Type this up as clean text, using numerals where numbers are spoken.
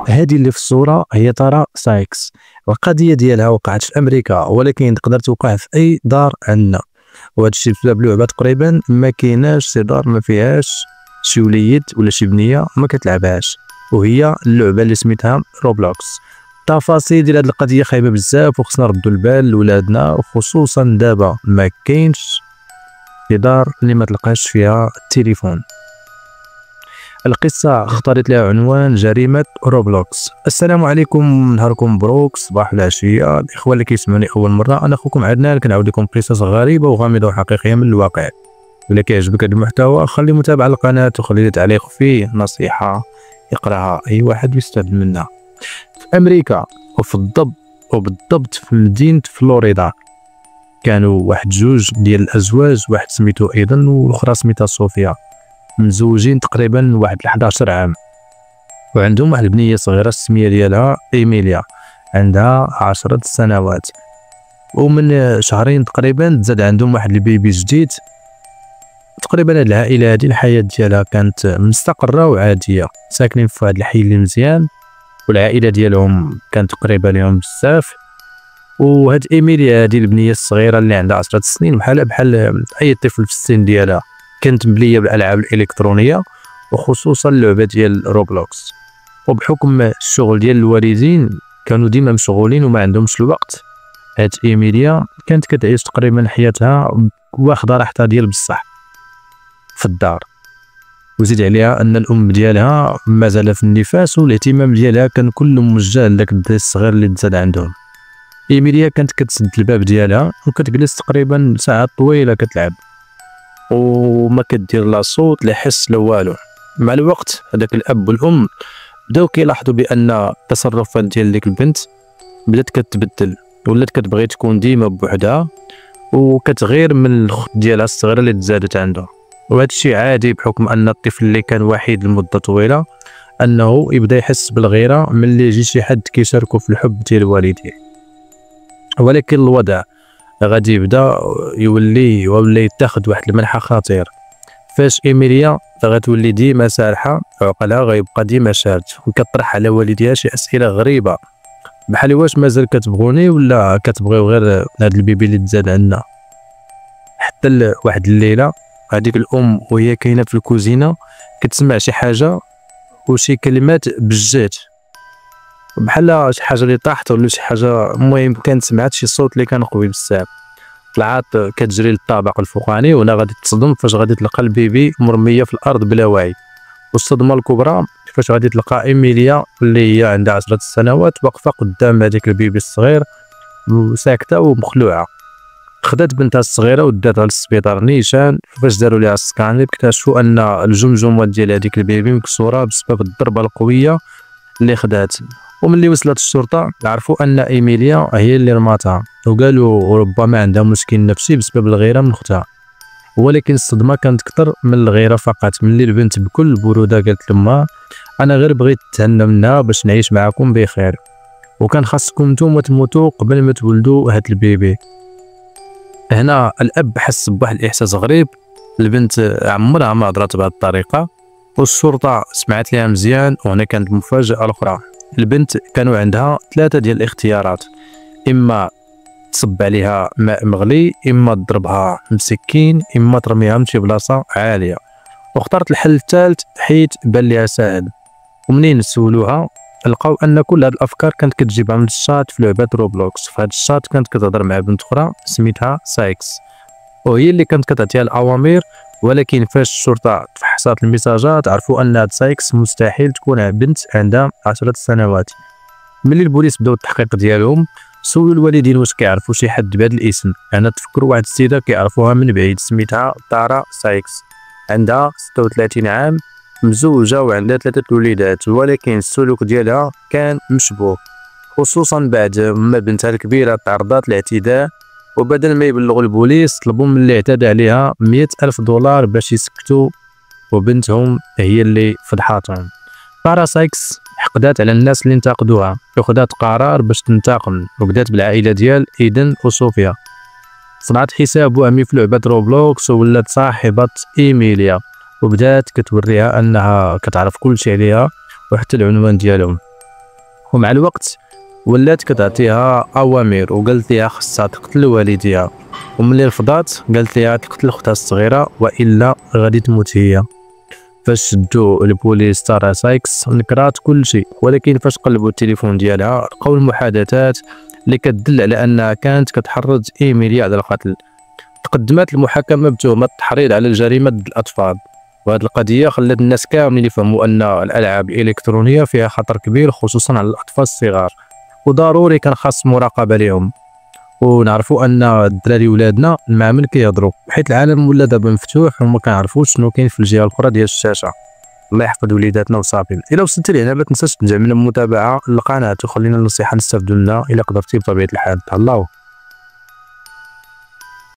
هذه اللي في الصورة هي تارا سايكس. القضية ديالها وقعت في أمريكا، ولكن تقدر توقع في أي دار عندنا، وهذا الشيء بسبب لعبة تقريبا ما كايناش شي دار ما فيهاش شي وليد ولا شي بنية ما كتلعبهاش، وهي اللعبة اللي سميتها روبلوكس. التفاصيل ديال هذه القضية خايبة بزاف، وخصنا نردوا البال لولادنا، وخصوصا دابا ما كاينش شي دار اللي ما تلقاش فيها التليفون. القصة اختارت لها عنوان جريمة روبلوكس. السلام عليكم، نهاركم مبروك، صباح العشية الإخوة اللي كيسمعوني أول مرة. أنا أخوكم عدنان، كنعاود لكم قصص غريبة وغامضة وحقيقية من الواقع. إلا كيعجبك هذا المحتوى خلي متابعة للقناة وخلي لي تعليق فيه، نصيحة يقراها أي واحد ويستافد منها. في أمريكا وبالضبط في مدينة فلوريدا، كانوا واحد جوج ديال الأزواج، واحد سميتو أيضا والأخرى سميتها صوفيا، مزوجين تقريبا واحد 11 عام، وعندهم واحد البنيه صغيره السميه ديالها ايميليا، عندها 10 سنوات. ومن شهرين تقريبا تزاد عندهم واحد البيبي جديد. تقريبا هاد العائله هادي الحياه ديالها كانت مستقره وعاديه، ساكنين في واحد الحي اللي مزيان، والعائله ديالهم كانت قريبه لهم بزاف. وهاد ايميليا هادي البنيه الصغيره اللي عندها 10 سنين بحال اي طفل في السن ديالها، كانت مبليه بالالعاب الالكترونيه وخصوصا اللعبه ديال روبلوكس. وبحكم الشغل ديال الوالدين كانوا ديما مشغولين وما عندهمش الوقت، هاد ايميليا كانت كتعيش تقريبا حياتها واخده راحتها ديال بصح في الدار. وزيد عليها ان الام ديالها مازال في النفاس، والاهتمام ديالها كان كله موجه لذاك الدري الصغير اللي تزاد عندهم. ايميليا كانت كتسد الباب ديالها وكتجلس تقريبا ساعات طويله كتلعب، وما كدير لا صوت لا حس لا والو. مع الوقت هذاك الاب والام بداو كيلاحظوا بان التصرفات ديال ديك البنت بدات كتبدل، ولات كتبغي تكون ديما بوحدها وكتغير من الخت ديالها الصغيره اللي تزادت عندها. وهذا الشيء عادي بحكم ان الطفل اللي كان وحيد لمده طويله انه يبدا يحس بالغيره ملي يجي شي حد كيشاركو في الحب ديال والديه. ولكن الوضع غادي يبدا يولي يتاخد واحد المنحى خطير، فاش ايميليا غتولي ديما سارحه، عقلها غيبقى ديما شارد، وكطرح على والديها شي اسئله غريبه بحال واش مازال كتبغوني ولا كتبغيو غير هاد البيبي اللي تزاد عندنا. حتى واحد الليله هذيك الام وهي كاينه في الكوزينه كتسمع شي حاجه وشي كلمات بجات بحال شي حاجه اللي طاحت ولا شي حاجه، المهم كانت سمعت شي صوت اللي كان قوي بزاف. طلعت كتجري للطابق الفوقاني، وهنا غادي تصدم فاش غادي تلقى البيبي مرميه في الارض بلا وعي. والصدمه الكبرى فاش غادي تلقى ايميليا اللي هي عندها 10 سنوات واقفه قدام هذيك البيبي الصغير وساكته ومخلوعه. خدات بنتها الصغيره وداتها للسبيطار نيشان. فاش داروا ليها السكان اكتشفوا ان الجمجمه ديال هذيك البيبي مكسوره بسبب الضربه القويه اللي خدات. وملي وصلت الشرطه عرفوا ان ايميليا هي اللي رماتها، وقالوا ربما عندها مشكل نفسي بسبب الغيره من اختها. ولكن الصدمه كانت اكثر من الغيره فقط. ملي البنت بكل بروده قالت لامها انا غير بغيت نتهنى منها باش نعيش معكم بخير، وكان خاصكم نتوما تموتوا قبل ما تولدوا هاد البيبي. هنا الاب حس بواحد الاحساس غريب، البنت عمرها ما هضرات بهذه الطريقه، والشرطه سمعت ليها مزيان. وهنا كانت المفاجاه الاخرى، البنت كانوا عندها 3 ديال الاختيارات، اما تصب عليها ماء مغلي، اما تضربها بسكين، اما ترميها من شي بلاصه عاليه. واختارت الحل الثالث حيت بان ليها ساهل. ومنين سولوها لقاو ان كل هاد الافكار كانت كتجيبها من الشات في لعبه روبلوكس. في هاد الشات كانت كتهضر مع بنت اخرى سميتها سايكس، وهي اللي كانت كتعطيها الاوامر. ولكن فاش الشرطه تفحصات الميساجات عرفوا ان هاد سايكس مستحيل تكون بنت عندها 10 سنوات. ملي البوليس بداو التحقيق ديالهم سولوا الوالدين واش كيعرفوا شي حد بهذا الاسم. انا تفكروا واحد السيده كيعرفوها من بعيد سميتها تارا سايكس، عندها 36 عام، مزوجه وعندها 3 وليدات. ولكن السلوك ديالها كان مشبوه، خصوصا بعد ما بنتها الكبيره تعرضت لاعتداء، وبدل ما يبلغوا البوليس طلبوا من اللي اعتدى عليها 100,000 دولار باش يسكتوا، وبنتهم هي اللي فضحاتهم. تارا سايكس حقدات على الناس اللي انتقدوها وخدات قرار باش تنتقم، وبدات بالعائله ديال ايدن وصوفيا. صنعت حساب وهمي في لعبه روبلوكس وولات صاحبه ايميليا، وبدات كتوريها انها كتعرف كل شيء عليها وحتى العنوان ديالهم. ومع الوقت ولات كتعطيها اوامر وقالت ليها خصها تقتل والديها، وملي رفضات قالت ليها تقتل اختها الصغيره والا غادي تموت هي. فاش شدو البوليس تارا سايكس نكرات كل شيء، ولكن فاش قلبوا التليفون ديالها لقاو المحادثات اللي كتدل على انها كانت كتحرض ايميليا على القتل. تقدمت المحاكمه بتهمه التحريض على الجريمه ضد الاطفال، وهذه القضيه خلات الناس كاملين يفهموا ان الالعاب الالكترونيه فيها خطر كبير خصوصا على الاطفال الصغار، وضروري كان خاص مراقبه لهم. ونعرفوا ان الدراري ولادنا المعامل كيهضروا، حيت العالم ولا دابا مفتوح وما كنعرفوش شنو كاين في الجهه الاخرى ديال الشاشه. الله يحفظ وليداتنا وصافي. الا وصلتي لهنا ما تنساش تدعمنا بالمتابعه للقناه وخلينا النصيحه نستافدوا منها الا قدرتي بطبيعه الحال. تهلاو.